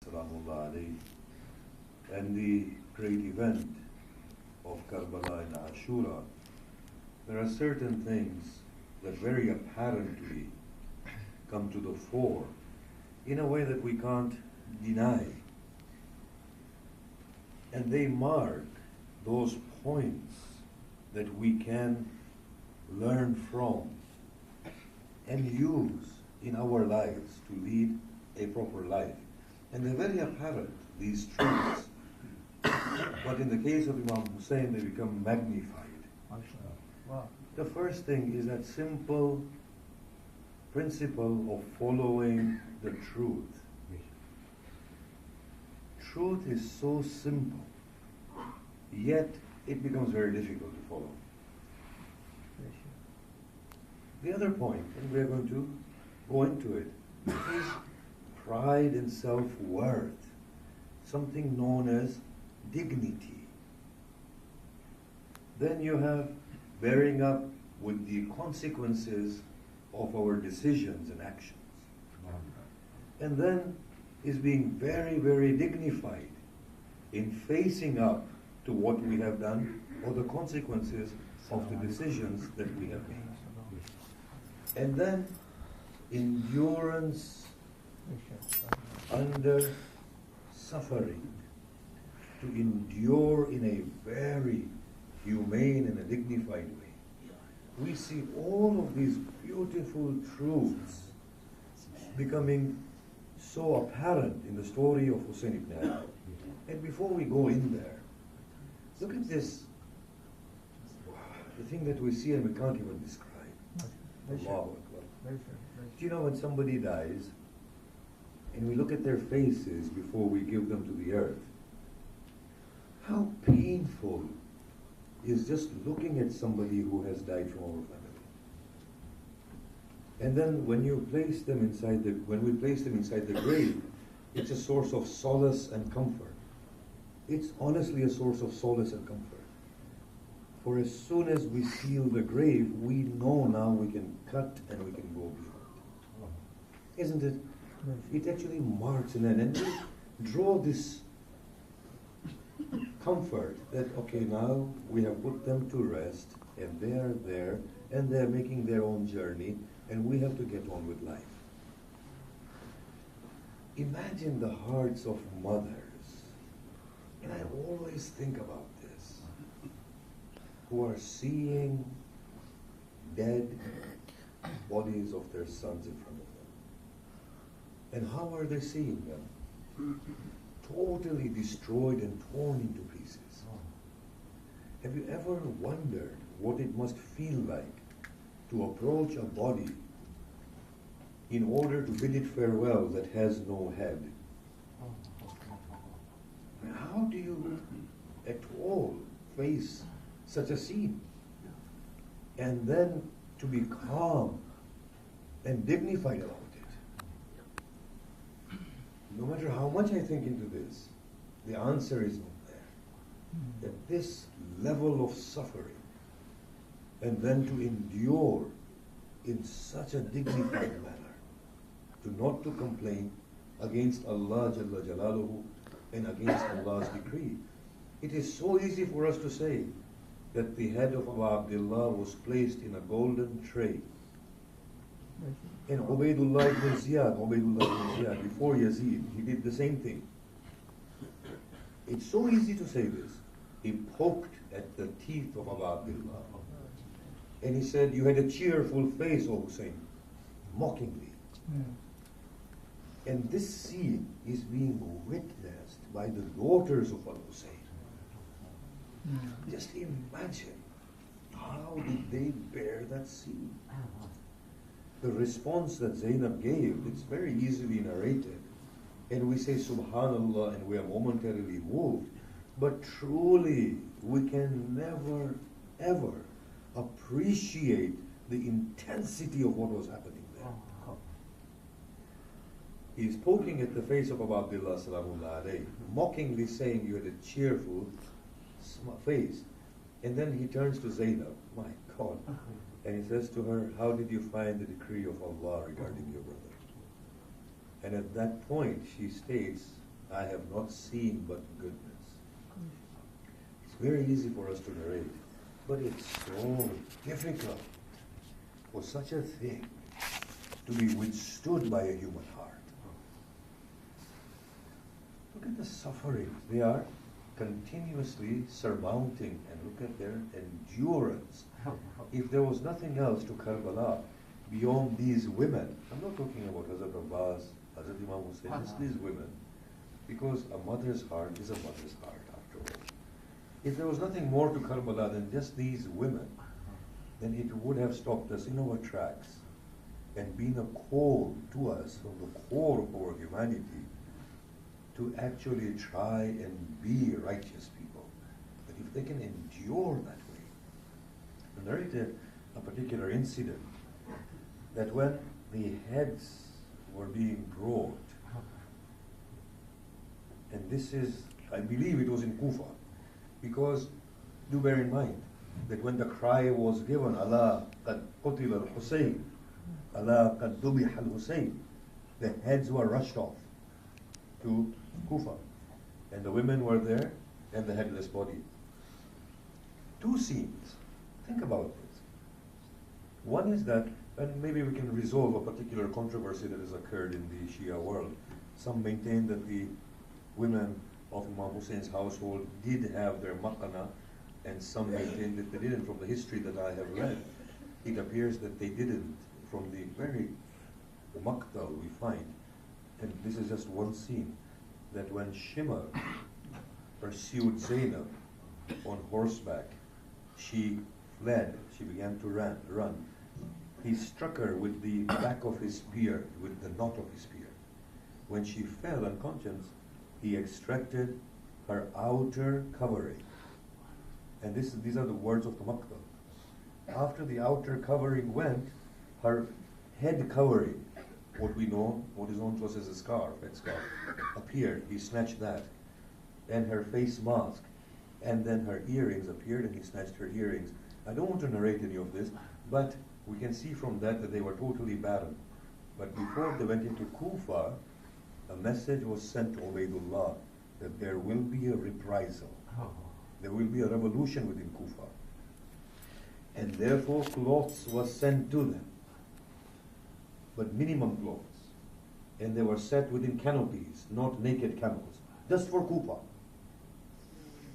Salamullah alayhi, and the great event of Karbala and Ashura, there are certain things that very apparently come to the fore in a way that we can't deny. And they mark those points that we can learn from and use in our lives to lead a proper life. And they're very apparent, these truths. But in the case of Imam Hussein, they become magnified. The first thing is that simple principle of following the truth. Truth is so simple, yet it becomes very difficult to follow. The other point, and we're going to go into it, is pride and self-worth, something known as dignity. Then you have bearing up with the consequences of our decisions and actions. And then is being very, very dignified in facing up to what we have done or the consequences of the decisions that we have made. And then endurance under suffering, to endure in a very humane and a dignified way. We see all of these beautiful truths becoming so apparent in the story of Hussein ibn Ali. And before we go in there, look at this, the thing that we see and we can't even describe. Allahu Akbar. Do you know when somebody dies and we look at their faces before we give them to the earth, how painful is just looking at somebody who has died from our family. And then when you place them inside when we place them inside the grave, it's a source of solace and comfort. It's honestly a source of solace and comfort. For as soon as we seal the grave, we know now we can cut and we can go beyond. Isn't it? It actually marks an end. And we draw this comfort that, okay, now we have put them to rest, and they are there, and they're making their own journey, and we have to get on with life. Imagine the hearts of mothers, and I always think about this, who are seeing dead bodies of their sons in front of them. And how are they seeing them? Totally destroyed and torn into pieces. Have you ever wondered what it must feel like to approach a body in order to bid it farewell that has no head? How do you at all face such a scene? And then to be calm and dignified about it. No matter how much I think into this, the answer is not there. That this level of suffering, and then to endure in such a dignified manner, not to complain against Allah Jalla Jalaluhu and against Allah's decree. It is so easy for us to say that the head of Abu Abdullah was placed in a golden tray. And Ubaidullah ibn Ziyad, before Yazid, he did the same thing. It's so easy to say this. He poked at the teeth of Abu Abdullah. And he said, "You had a cheerful face, O Hussein," mockingly. And this scene is being witnessed by the daughters of Al-Hussein. Just imagine, how did they bear that scene? The response that Zainab gave, it's very easily narrated. And we say Subhanallah and we are momentarily moved. But truly, we can never, ever appreciate the intensity of what was happening there. He's poking at the face of Abu Abdullah Salamullah alayhi, mockingly saying, "You had a cheerful face." And then he turns to Zainab, my God, and he says to her, "How did you find the decree of Allah regarding your brother?" And at that point, she states, I have not seen but goodness. It's very easy for us to narrate, but it's so difficult for such a thing to be withstood by a human heart. Look at the suffering they are continuously surmounting, and look at their endurance. If there was nothing else to Karbala beyond these women, I'm not talking about Hazrat Abbas, Hazrat Imam Hussain, just these women, because a mother's heart is a mother's heart after all. If there was nothing more to Karbala than just these women, then it would have stopped us in our tracks and been a call to us from the core of our humanity to actually try and be righteous people. But if they can endure that way, I narrated a particular incident that when the heads were being brought, and this is, I believe it was in Kufa, because do bear in mind that when the cry was given, Allah qad qutil al-Hussein, Allah qad dubih al-Hussein, the heads were rushed off to Kufa, and the women were there and the headless body. Two scenes. Think about this. One is that, and maybe we can resolve a particular controversy that has occurred in the Shia world. Some maintain that the women of Imam Hussein's household did have their maqana, and some maintain that they didn't. From the history that I have read, it appears that they didn't. From the very maqtal we find, and this is just one scene, that when Shimar pursued Zainab on horseback, she fled, she began to run. He struck her with the back of his spear, with the knot of his spear. When she fell unconscious, he extracted her outer covering. And these are the words of the Maqtal. After the outer covering went, her head covering, what is known to us as a scarf, appeared. He snatched that. And her face mask. And then her earrings appeared, and he snatched her earrings. I don't want to narrate any of this, but we can see from that they were totally barren. But before they went into Kufa, a message was sent to Ubaidullah that there will be a reprisal. There will be a revolution within Kufa. And therefore clothes was sent to them, but minimum clothes. And they were set within canopies, not naked camels, just for Kufa.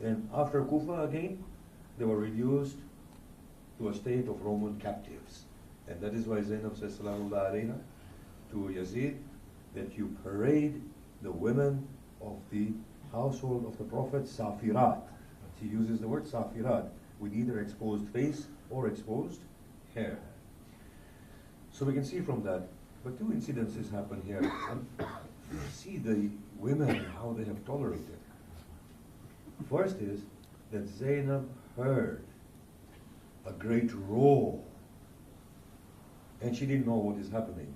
And after Kufa again, they were reduced to a state of Roman captives. And that is why Zainab says, Salamullah alayna, to Yazid, that you parade the women of the household of the Prophet Safirat. She uses the word Safirat, with either exposed face or exposed hair. So we can see from that, but two incidences happen here. And see the women, how they have tolerated. First is that Zainab heard a great roar, and she didn't know what is happening.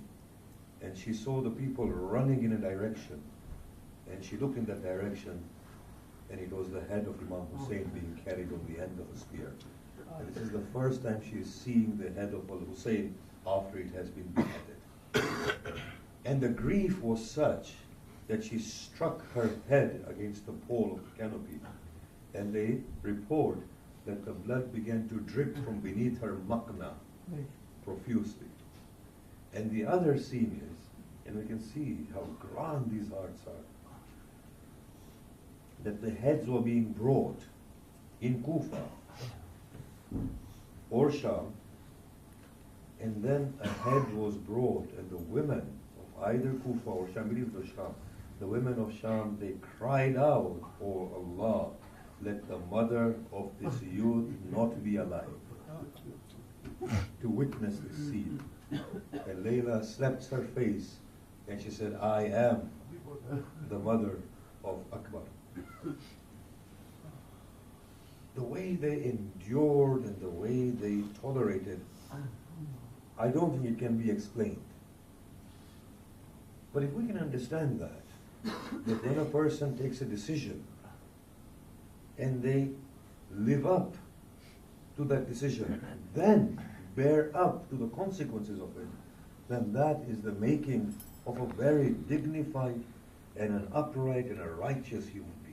And she saw the people running in a direction, and she looked in that direction, and it was the head of Imam Hussein being carried on the end of a spear. And this is the first time she is seeing the head of Al-Hussein after it has been beheaded. And the grief was such that she struck her head against the pole of the canopy. And they report that the blood began to drip from beneath her maqna profusely. And the other scene is, and we can see how grand these hearts are, that the heads were being brought in Kufa or Sham, and then a head was brought, and the women of either Kufa or Sham, I believe it was Sham, the women of Sham, they cried out, "Oh Allah, let the mother of this youth not be alive to witness this scene." And Layla slapped her face and she said, "I am the mother of Akbar." The way they endured and the way they tolerated, I don't think it can be explained. But if we can understand that when a person takes a decision and they live up to that decision, then bear up to the consequences of it, then that is the making of a very dignified and an upright and a righteous human